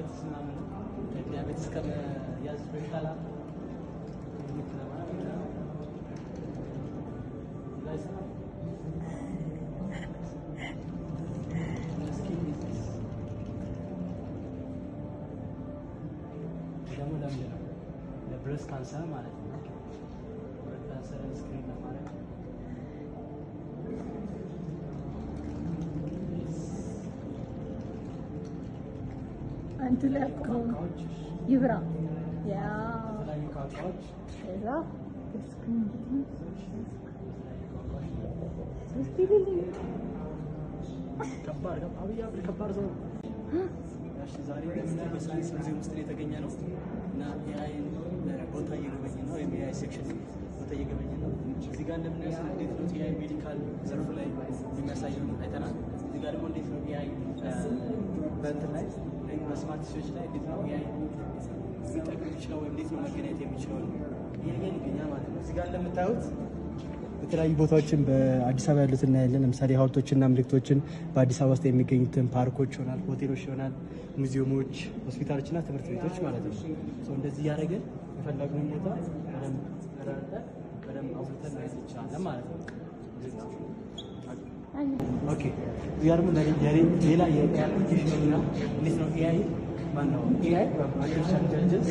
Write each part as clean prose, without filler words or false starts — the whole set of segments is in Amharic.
ዲያቤትስ ምናምን ዲያቤትስ ከመያዝ በሽታላ ደግሞ ለምንድን ነው ለብሬስት ካንሰር ማለት ነው። ብሬስት ካንሰር ስክሪን ለማድረግ አንተ ለካው ይብራ ያ እዛ ከባድ ሰው ዛሬ በሳይንስ ሙዚየም ውስጥ የተገኘ ነው እና የአይ ቦታ እየጎበኘ ነው። የአይ ሴክሽን ቦታ እየጎበኘ ነው። እዚህ ጋር እንደምናየው እንዴት ነው የአይ ሜዲካል ዘርፍ ላይ የሚያሳየው አይተናል። እዚህ ጋር ደግሞ እንዴት ነው የአይ በእንትን ላይ በስማርት ስዊች ላይ እንዴት ነው የአይ ሊጠቅም የሚችለው ወይም እንዴት ነው መገናኘት የሚችለው ይሄን ይገኛል ማለት ነው። እዚህ ጋር እንደምታዩት የተለያዩ ቦታዎችን በአዲስ አበባ ያሉት እናያለን። ለምሳሌ ሀውልቶችና ምልክቶችን በአዲስ አበባ ውስጥ የሚገኙትን ፓርኮች ይሆናል፣ ሆቴሎች ይሆናል፣ ሙዚየሞች፣ ሆስፒታሎችና ትምህርት ቤቶች ማለት ነው። እንደዚህ እያደረግን የፈለግነውን ቦታ በደንብ አውጥተን ማየት እንችላለን ማለት ነው። ኦኬ እዚህ ጋር ደግሞ ሌላ የኤአይ አፕሊኬሽን ነው። እንዴት ነው ኤአይ ማነው ኤአይ አርቲፊሻል ኢንተለጀንስ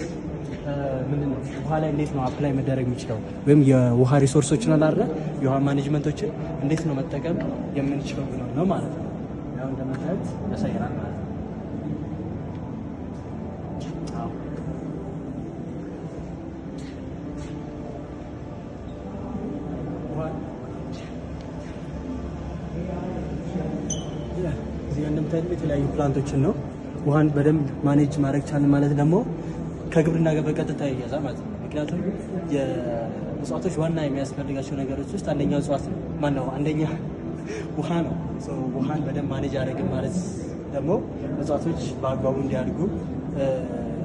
ምንድን ነው ውሃ ላይ እንዴት ነው አፕላይ መደረግ የሚችለው ወይም የውሃ ሪሶርሶችን አላረ የውሃ ማኔጅመንቶችን እንዴት ነው መጠቀም የምንችለው ነው ማለት ነው። ያው እንደምታዩት ያሳየናል ማለት ነው። እዚህ እንደምታዩት የተለያዩ ፕላንቶችን ነው ውሃን በደንብ ማኔጅ ማድረግ ቻልን ማለት ደግሞ ከግብርና ጋር በቀጥታ ይያዛል ማለት ነው። ምክንያቱም የእጽዋቶች ዋና የሚያስፈልጋቸው ነገሮች ውስጥ አንደኛው እጽዋት ነው ማነው አንደኛ ውሃ ነው። ውሃን በደንብ ማኔጅ አደረግን ማለት ደግሞ እጽዋቶች በአግባቡ እንዲያድጉ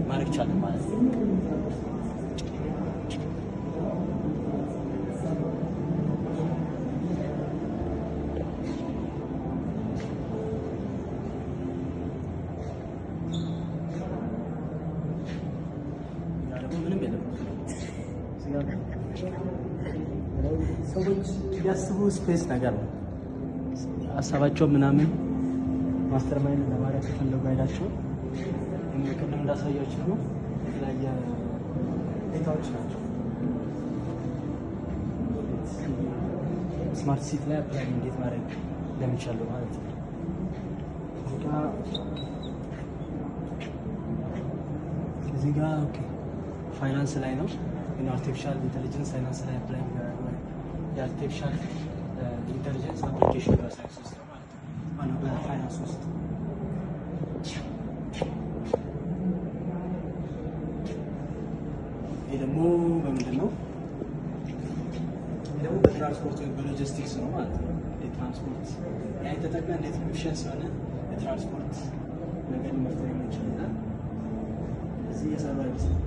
ማድረግ ቻልን ማለት ነው። ሰዎች ያስቡ ስፔስ ነገር ነው ሀሳባቸው ምናምን ማስተር ማይንድ ለማድረግ ከፈለጉ አይላቸው ቅድም እንዳሳያችሁ ነው የተለያየ ዴታዎች ናቸው። ስማርት ሲቲ ላይ አፕላይ እንዴት ማድረግ እንደሚቻሉ ማለት ነው። እዚህ ጋር ኦኬ ፋይናንስ ላይ ነው አርቲፊሻል ኢንተለጀንስ ፋይናንስ ላይ አፕላይ የአርቲፊሻል ኢንተለጀንስ አፕሊኬሽን በሳይንስ ውስጥ ነው ማለት ነው። በፋይናንስ ውስጥ ይህ ደግሞ በምንድን ነው? ይህ ደግሞ በትራንስፖርት ወይም በሎጂስቲክስ ነው ማለት ነው። የትራንስፖርት ያን ተጠቅመን እንዴት ኤፊሽንስ የሆነ የትራንስፖርት ነገር መፍጠር የምንችልና እዚህ እየሰሩ አይመስልም።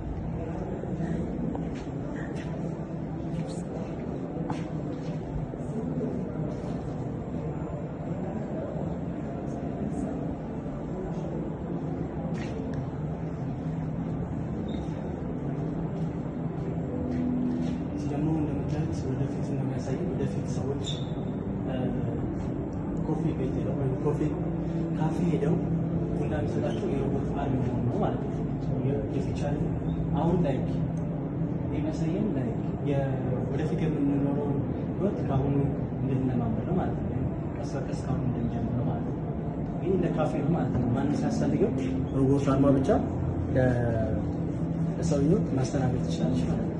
ወደፊት ነው የሚያሳየው። ወደፊት ሰዎች ኮፊ ቤት ሄደው ወይም ኮፊ ካፌ ሄደው ቡና የሚሰጣቸው የሮቦት አርሚ መሆኑ ነው ማለት ነው። የፊቻል አሁን ላይ የሚያሳየን ላይ ወደፊት የምንኖረው ህይወት ከአሁኑ እንድንለማመድ ነው ማለት ነው። ቀስ በቀስ ከአሁኑ እንድንጀምር ነው ማለት ነው። ይህ እንደ ካፌ ነው ማለት ነው። ማንም ሲያስፈልገው ሮቦት አርማ ብቻ ለሰውየው ማስተናገድ ትችላለች ማለት ነው።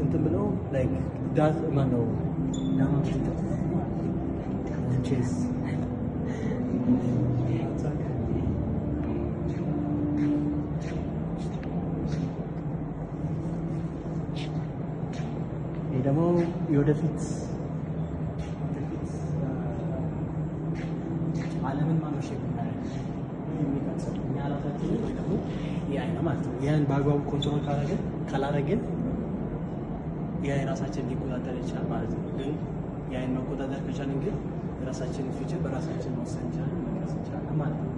እንትን ብለው ላይክ ዳት ማነው ዳማ ቼስ ይህ ደግሞ የወደፊት ዓለምን ማኖሼፕ የሚቀጥሰው እኛ ራሳችን ደግሞ ይህ አይነ ማለት ነው። ያን በአግባቡ ኮንትሮል ካላረግን ኤአይ ራሳችን ሊቆጣጠር ይችላል ማለት ነው። ግን ኤአይን መቆጣጠር ከቻልን ግን የራሳችንን ፊውቸር በራሳችን መወሰን እንችላለን፣ መቅረጽ እንችላለን ማለት ነው።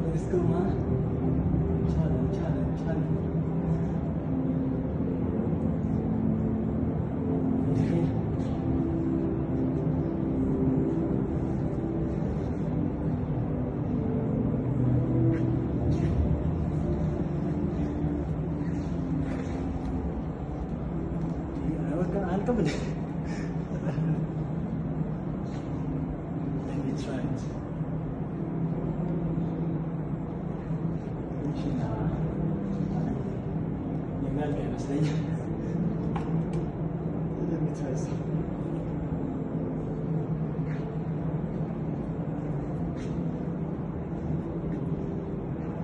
Let's go, man. Challenge. Let me try it. Let me try some.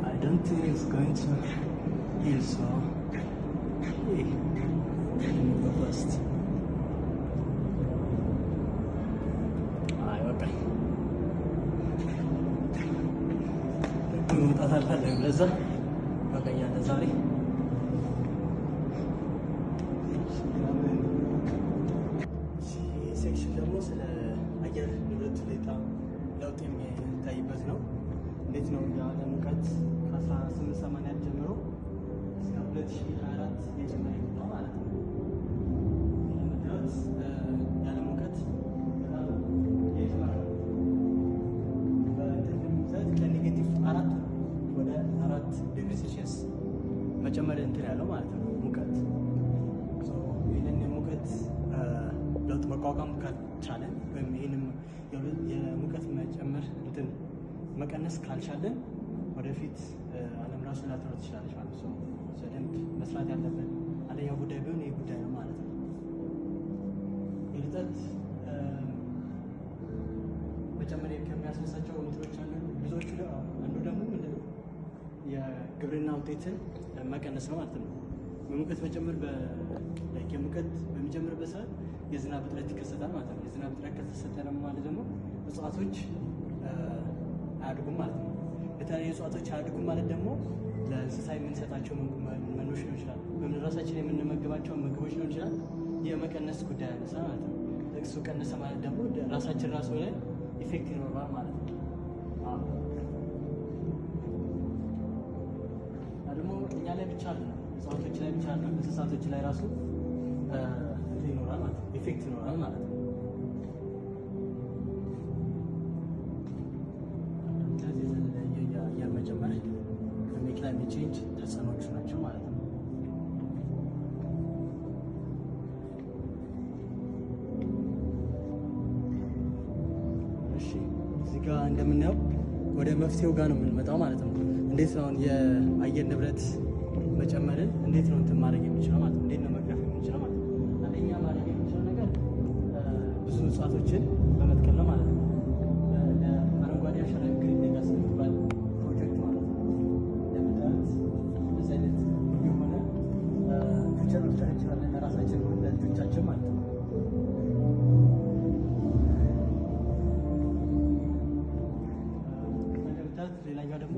I don't think it's going to heal, so hey, let me go first. መውጣት አልፈልግም። ለዛ በቀያለ ዛሬ ሴክሽን ደግሞ ስለ አየር ንብረት ሁኔታ ለውጥ የሚታይበት ነው። እንዴት ነው የዓለም ሙቀት ከ1880 ጀምሮ እስከ 2024 እየጨመረ ነው ማለት ነው። እንደምታዩት የዓለም ሙቀት በጣም እየጨመረ ነው። ከኔጌቲቭ 4 ወደ 4 ዲግሪ ሴልሺየስ መጨመር እንትን ያለው ማለት ነው ሙቀት። ይህንን የሙቀት ለውጥ መቋቋም ካልቻለን ወይም ይህንም የሙቀት መጨመር እንትን መቀነስ ካልቻለን ወደፊት ዓለም ራሱ ላትኖር ትችላለች ማለት ነው። በደንብ መስራት ያለብን አንደኛው ጉዳይ ቢሆን ይህ ጉዳይ ነው ማለት ነው። የልጠት መጨመር ከሚያስነሳቸው እንትኖች አሉ ብዙዎቹ። አንዱ ደግሞ ምንድነው የግብርና ውጤትን መቀነስ ነው ማለት ነው። በሙቀት መጨመር የሙቀት በሚጨምርበት ሰዓት የዝናብ እጥረት ይከሰታል ማለት ነው። የዝናብ እጥረት ከተሰጠ ደግሞ ማለት ደግሞ እጽዋቶች አያድጉም ማለት ነው። የተለያዩ እጽዋቶች አያድጉም ማለት ደግሞ ለእንስሳ የምንሰጣቸው መኖች ሊሆን ይችላል፣ ወይም ራሳችን የምንመገባቸው ምግቦች ሊሆን ይችላል። የመቀነስ ጉዳይ ያነሳ ማለት ነው። እሱ ቀነሰ ማለት ደግሞ ራሳችን ራሱ ላይ ኢፌክት ይኖረዋል ማለት ነው። ደግሞ እኛ ላይ ብቻ አለ እጽዋቶች ላይ ብቻ አለ እንስሳቶች ላይ ራሱ ይኖራል ማለት ነው። ኢፌክት ይኖራል ማለት ነው። የአየር መጨመር የክላይሜት ቼንጅ ተጽዕኖች ናቸው ማለት ነው። እሺ እዚህ ጋር እንደምናየው ወደ መፍትሄው ጋር ነው የምንመጣው ማለት ነው። እንዴት ነው የአየር ንብረት መጨመርን እንዴት ነው እንትን ማድረግ የሚችለው ማለት ነው? እንዴት ነው መቅረፍ የሚችለው ማለት ነው? አንደኛ ማድረግ የሚችለው ነገር ብዙ እጽዋቶችን በመትከል ነው ማለት ነው። አረንጓዴ አሻራ ግሪን ሌጋሲ የሚባል ፕሮጀክት ማለት ነው። ለምታዩት እንደዚህ አይነት የሆነ ፊውቸር መፍጠር እንችላለን ለራሳችን ሆነ ለልጆቻችን ማለት ነው። እንደምታዩት ሌላኛው ደግሞ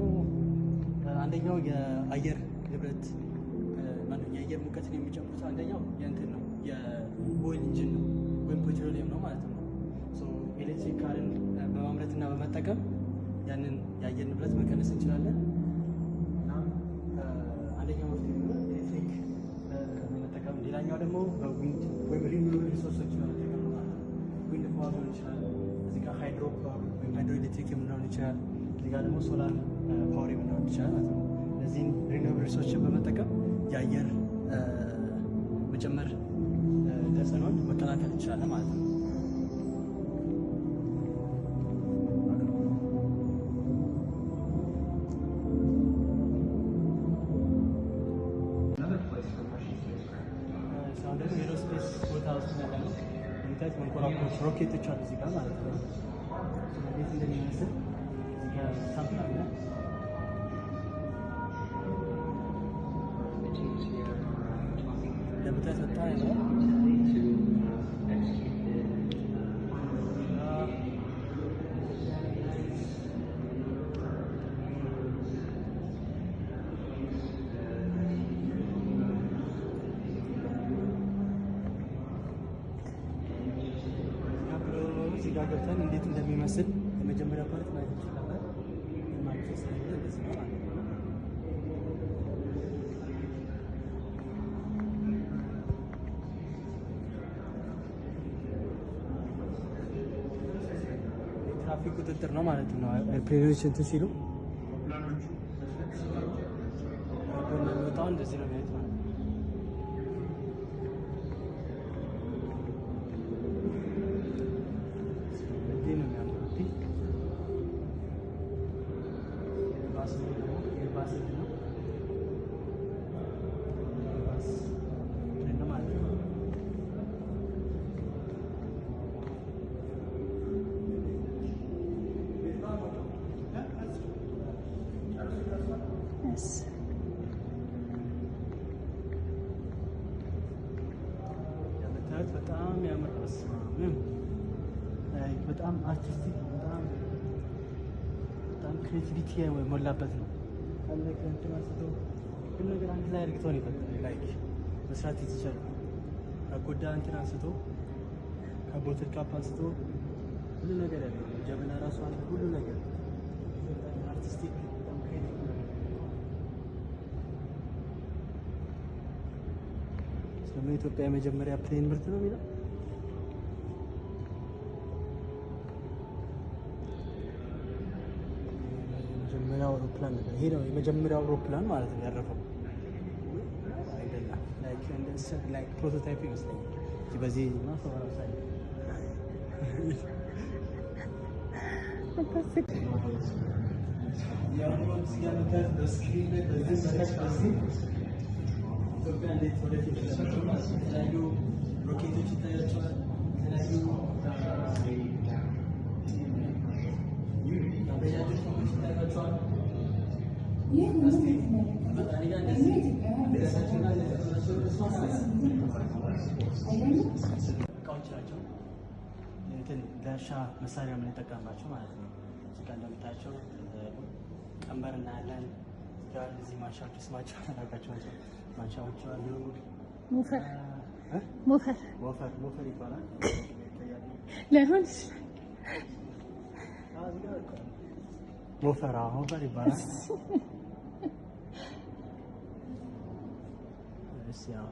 አንደኛው የአየር ንብረት የአየር ሙቀትን የሚጨምሩት አንደኛው የእንትን ነው የኦይል ኢንጂን ነው ወይም ፔትሮሊየም ነው ማለት ነው። ኤሌክትሪክ ካርን በማምረትና በመጠቀም ያንን የአየር ንብረት መቀነስ እንችላለን። እና አንደኛው መፍትሄ ኤሌክትሪክ በመጠቀም በመጠቀም ሌላኛው ደግሞ በዊንድ ወይም ሪኒውብል ሪሶርሶችን በመጠቀም ማለት ነው። ዊንድ ፓወር ሊሆን ይችላል። እዚህ ጋር ሃይድሮ ፓወር ወይም ሃይድሮ ኤሌክትሪክ የምንሆን ይችላል። እዚህ ጋር ደግሞ ሶላር ፓወር የምንሆን ይችላል ማለት ነው። እነዚህን ሪኒውብል ሪሶርሶችን በመጠቀም የአየር መጨመር ተጽዕኖን መከላከል እንችላለን ማለት ነው። አሁን ደግሞ ኤሮስፔስ ቦታ ውስጥ ያለ ነው። የሚታዩት መንኮራኩሮች ሮኬቶች አሉ እዚህ ጋር ማለት ነው። እንዴት እንደሚመስል እዚህ ጋር ሳምፕል አለ። ለምታዩት በጣም ያምራል። እዚህ ጋር ገብተን እንዴት እንደሚመስል የመጀመሪያ ፓርት ማየት እንችላለን። ማንፈስ እንደዚህ ነው ማለት ነው። የትራፊክ ቁጥጥር ነው ማለት ነው። ኤርፕሌኖች እንትን ሲሉ የሚወጣው እንደዚህ ነው የሚያዩት ማለት ነው። የምታዩት በጣም ያምራል። በጣም አርቲስቲክ በጣም ክሬቲቪቲ የሞላበት ነው። እንትን አንስቶ ሁሉ ነገር አንድ ላይ አድርገው ነው የፈጠረው። ላይክ መስራት የተቻለ ከጎዳ እንትን አንስቶ ከቦትል ካፕ አንስቶ ሁሉ ነገር ያለው ጀበና ራሱ አለ ሁሉ ነገር አርቲስቲክ በጣም ክሬቲቭ ነው። ስለምን ኢትዮጵያ የመጀመሪያ ፕሌን ምርት ነው የሚለው የመጀመሪያው አውሮፕላን ነበር። ይሄ ነው የመጀመሪያው አውሮፕላን ማለት ነው ያረፈው አይደለም። ላይክ ፕሮቶታይፕ ይመስለኛል። በዚህ ማሰራው ሳይ ኢትዮጵያ እንዴት ወደፊት የተለያዩ ሮኬቶች ይታያቸዋል። የተለያዩ አበጃጆች ይታያቸዋል። እቃዎች ናቸው። ለእርሻ መሳሪያ የምንጠቀምባቸው ማለት ነው። እዚህ ጋር እንደምታያቸው ቀንበር እናያለን። ጋር እዚህ ማሻዎች ስማቸው አላውቃቸው ማሻዎች አሉ። ሞፈር ይባላል። ለምን ሞፈር ይባላል። ያው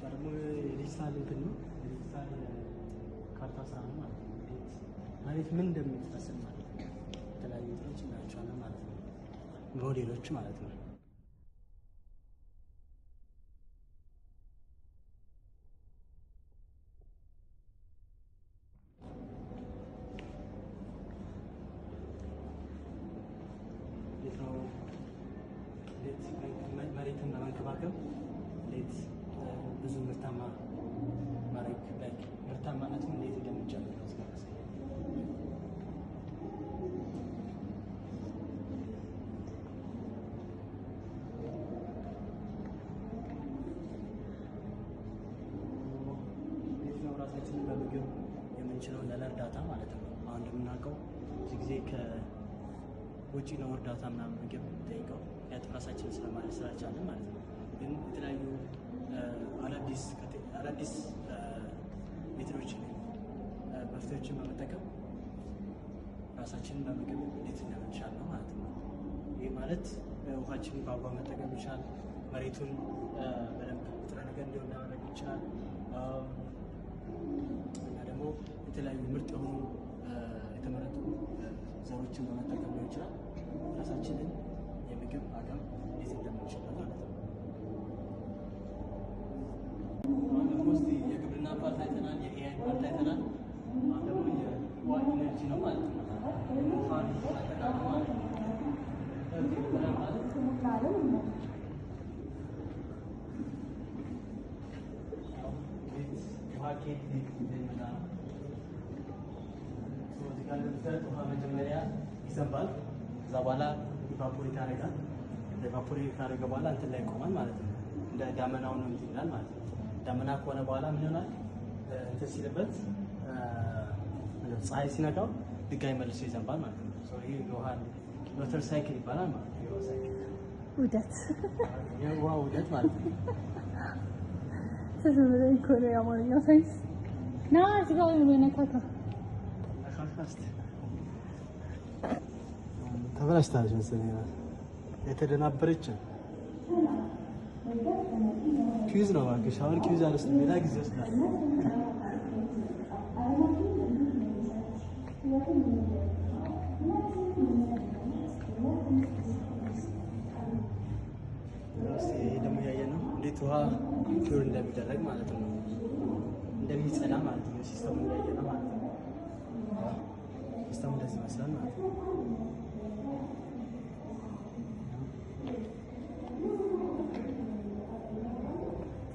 ደግሞ የዲጂታል እንትን ነው። የዲጂታል ካርታ ስራ ነው ማለት ነው። ማለት ምን እንደምትመስል ማለት ነው። የተለያዩ እንትኖች እናያቸዋለን ማለት ነው። ሞዴሎች ማለት ነው። መሬትን በመንከባከብ እንዴት ብዙ ምርታማ ማድረግ ላይክ ምርታማነቱን እንዴት እንደምንጨምር ነው። እንዴት ነው ራሳችንን በምግብ የምንችለው ለእርዳታ ማለት ነው። አሁን እንደምናውቀው እንደምታውቀው ብዙ ጊዜ ከውጭ ነው እርዳታ ምናምን ምግብ ጠይቀው ያት ራሳችን ስለማለት ስላልቻለን ማለት ነው። ግን የተለያዩ አዳዲስ ሜትዶችን መፍትሄዎችን በመጠቀም ራሳችንን በምግብ እንዴት እንደምንችል ነው ማለት ነው። ይህ ማለት ውሃችንን በአግባቡ መጠቀም ይችላል። መሬቱን በደንብ ንጥረ ነገር እንዲሆን ማድረግ ይችላል። እና ደግሞ የተለያዩ ምርጥ የሆኑ የተመረጡ ዘሮችን በመጠቀም ሊሆን ይችላል ራሳችንን የምግብ አቅም እንዴት እንደምንችል ማለት ነው። አሁን ደግሞ እስኪ የግብርና ፓርት አይተናል፣ የኤአይ ፓርት አይተናል። አሁን ደግሞ የውሃ ኢነርጂ ነው ማለት ነው። ውሃን አጠቃቀም ማለት ነው። ውሃ መጀመሪያ ይዘንባል። ከዛ በኋላ ኢቫፖሬት ያደርጋል። ኢቫፖሬት ካደረገ በኋላ እንትን ላይ ይቆማል ማለት ነው። እንደ ዳመናው ነው እንትን ይላል ማለት ነው። ዳመና ከሆነ በኋላ ምን ይሆናል? እንትን ሲልበት ፀሐይ ሲነካው ድጋሚ መልሶ ይዘንባል ማለት ነው። ይህ የውሃ ወተር ሳይክል ይባላል ማለት ነው። የውሃ ሳይክል የውሃ ውደት ማለት ነው። የአማርኛ ሳይንስ ና እዚህ ጋር ነካካ ተበላሽታለች መሰለኝ። የተደናበረች ኪዩዝ ነው እባክሽ። አሁን ኪዩዝ አልወስድም፣ ሌላ ጊዜ እወስዳለሁ። ይሄ ደግሞ ያየን ነው እንዴት ውሃ ፒውር እንደሚደረግ ማለት ነው፣ እንደሚጸዳ ማለት ነው። ሲስተሙ ያየን ነው ማለት ነው። ሲስተሙ እንደዚህ ይመስላል ማለት ነው።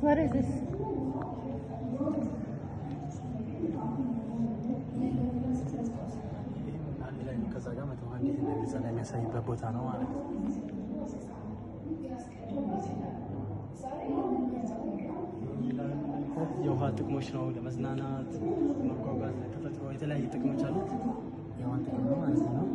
What is this? አንድ ላይ ከዛ ጋር መቶ እንዴት እንደሚጸዳ የሚያሳይበት ቦታ ነው ማለት ነው። የውሃ ጥቅሞች ነው። ለመዝናናት፣ ለመጓጓዝ፣ ለተፈጥሮ የተለያዩ ጥቅሞች አሉት። የውሃ ጥቅም ነው ማለት ነው።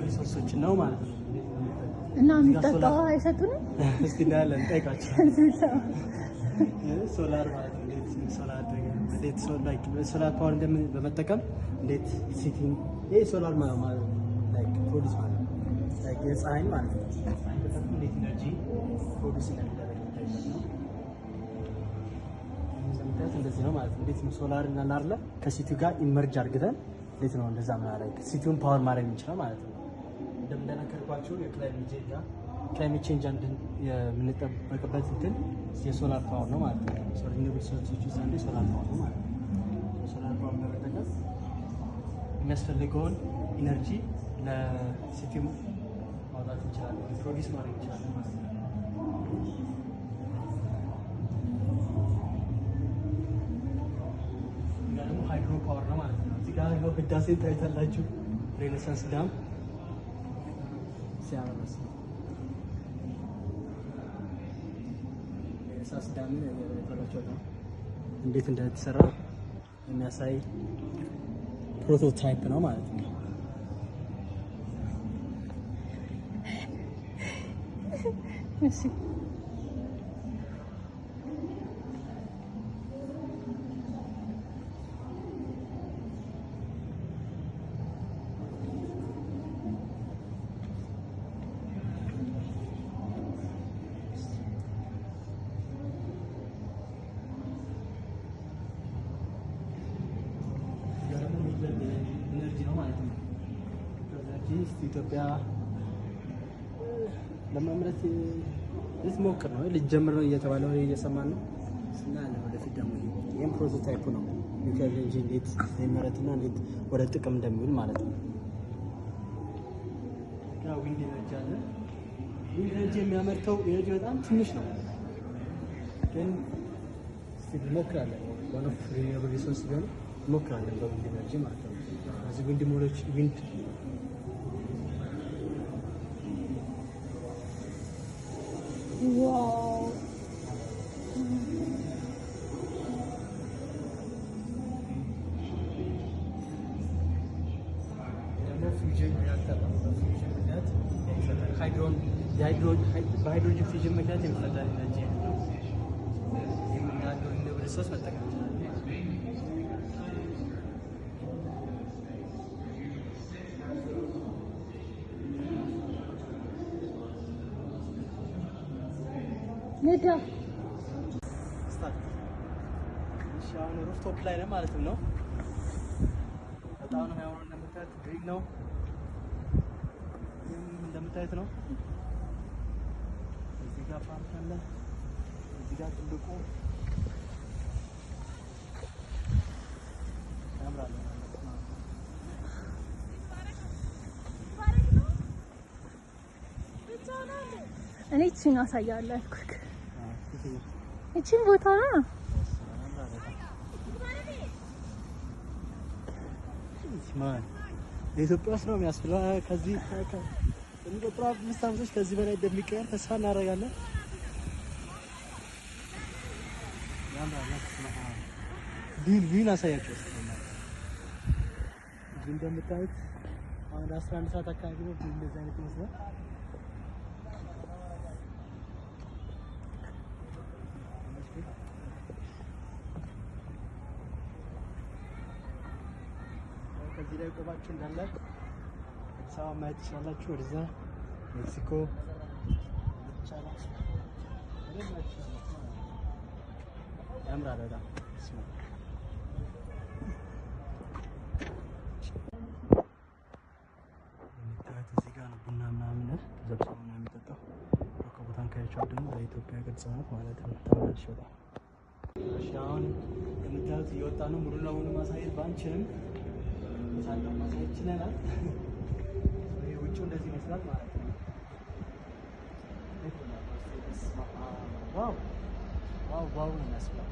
ሪሶርሶችን ነው ማለት ነው። እና የሚጠጣ አይሰጡንም። እስቲ እናያለን፣ ጠይቃቸው። ሶላር ማለት ነው። ሶላር ፓወር በመጠቀም እንዴት ሲቲንግ ይሄ ሶላር ማለት ላይክ ፕሮዲስ ማለት ነው። ላይክ የፀሐይ ማለት ነው። ፀሐይ ተጠቅሞ እንዴት ኢነርጂ ፕሮዲስ እንደሚደረግ ነው። እንደዚህ ነው ማለት ነው። እንዴት ነው ሶላር እና ላርለ ከሲቲው ጋር ኢመርጅ አድርገን እንዴት ነው እንደዛ ማለት ሲቲውን ፓወር ማድረግ የሚችለው ማለት ነው። እንደምንነከርኳቸው የክላይሜት ቼንጅ አንድ የምንጠበቅበት እንትን የሶላር ፓወር ነው ማለት ነው። ሪኒውብል ሶርሶች ውስጥ አንዱ ሶላር ፓወር ነው ማለት ነው። ሶላር ፓወር በመጠቀም የሚያስፈልገውን ኢነርጂ ለሲቲው ማውጣት እንችላለን፣ ፕሮዲስ ማድረግ እንችላለን ማለት ነው። ሃይድሮ ፓወር ነው ማለት ነው። እዚህ ጋር ነው ህዳሴ ታይታላችሁ። ሬኔሳንስ ዳም ሲያመርስ ሬኔሳንስ ዳም ነው እንዴት እንደተሰራ የሚያሳይ ፕሮቶታይፕ ነው ማለት ነው። እሺ ኢትዮጵያ ለማምረት ልትሞክር ነው፣ ልትጀምር ነው እየተባለ ነው እየሰማን ነው። ስናያለን ወደፊት ደግሞ ይሄም ፕሮቶታይፕ ነው። ኒውክሌር ኤነርጂ እንዴት እንደሚመረትና እንዴት ወደ ጥቅም እንደሚውል ማለት ነው። ጋር ዊንድ ኤነርጂ አለ። ዊንድ ኤነርጂ የሚያመርተው ኤነርጂ በጣም ትንሽ ነው፣ ግን እስቲ እንሞክራለን። ዋን ኦፍ ሪኒውዌብል ሪሶርስ ቢሆን እንሞክራለን በዊንድ ኤነርጂ ማለት ነው። እዚህ ዊንድ ሞሎች ዊንድ ዋው ፊውዥን ሪአክተር ነው። በፊውዥን ምክንያት በሃይድሮጅን ፊውዥን ምክንያት የሚፈጠር ኤነርጂ ነው። የምናገው ሪኒውዌብል ሪሶርስ መጠቀም ይችላል። ነዳ እሺ፣ አሁን ሩፍቶፕ ላይ ነው ማለት ነው። በጣም ነው የሚያምረው። እንደምታዩት ግሪን ነው። እንደምታዩት ነው። እዚህ ጋር ፓርክ አለ። እዚህ ጋር ትልቁ ያምራል። እኔ እቺን አሳያለሁ አልኩክ። እቺን ቦታ ነው ማን የኢትዮጵያ ውስጥ ነው የሚያስብላ። ከዚህ የሚቀጥለው 5 ዓመቶች ከዚህ በላይ እንደሚቀየር ተስፋ እናደርጋለን። ቪውን አሳያቸው። እዚህ እንደምታዩት አሁን 11 ሰዓት አካባቢ ነው። እንደዚህ አይነት ይመስላል። ከዚህ ላይ ቆባችሁ እንዳለ አዲስ አበባ ማየት ትችላላችሁ። ወደዛ ሜክሲኮ ያምራል በጣም። የምታዩት እዚህ ጋር ነው ቡና ምናምን ተሰብስቦ ነው የሚጠጣው። ከቦታን ካያቸው ደግሞ በኢትዮጵያ ቅርጽ ናት ማለት ነው። ተመላልሽ በጣም እሺ። አሁን የምታዩት እየወጣ ነው። ሙሉ ለሙሉ ማሳየት ባንችልም ሳንደው ማሳየት ችለናል። ውጭው እንደዚህ ይመስላል ማለት ነው። ዋው ዋው ዋው ነው የሚያስብለው።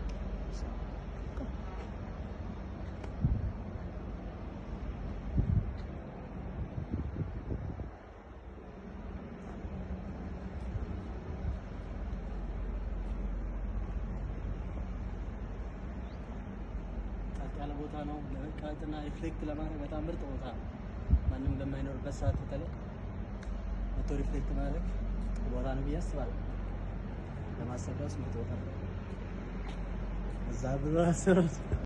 ያለ ቦታ ነው። ለመቀመጥና ሪፍሌክት ለማድረግ በጣም ምርጥ ቦታ ነው። ማንም ለማይኖርበት ሰዓት በተለይ መቶ ሪፍሌክት ማድረግ ቦታ ነው ብዬ አስባለሁ። ለማሰብ ራሱ ምርጥ ቦታ ነው። እዛ ብሎ አሰሩት።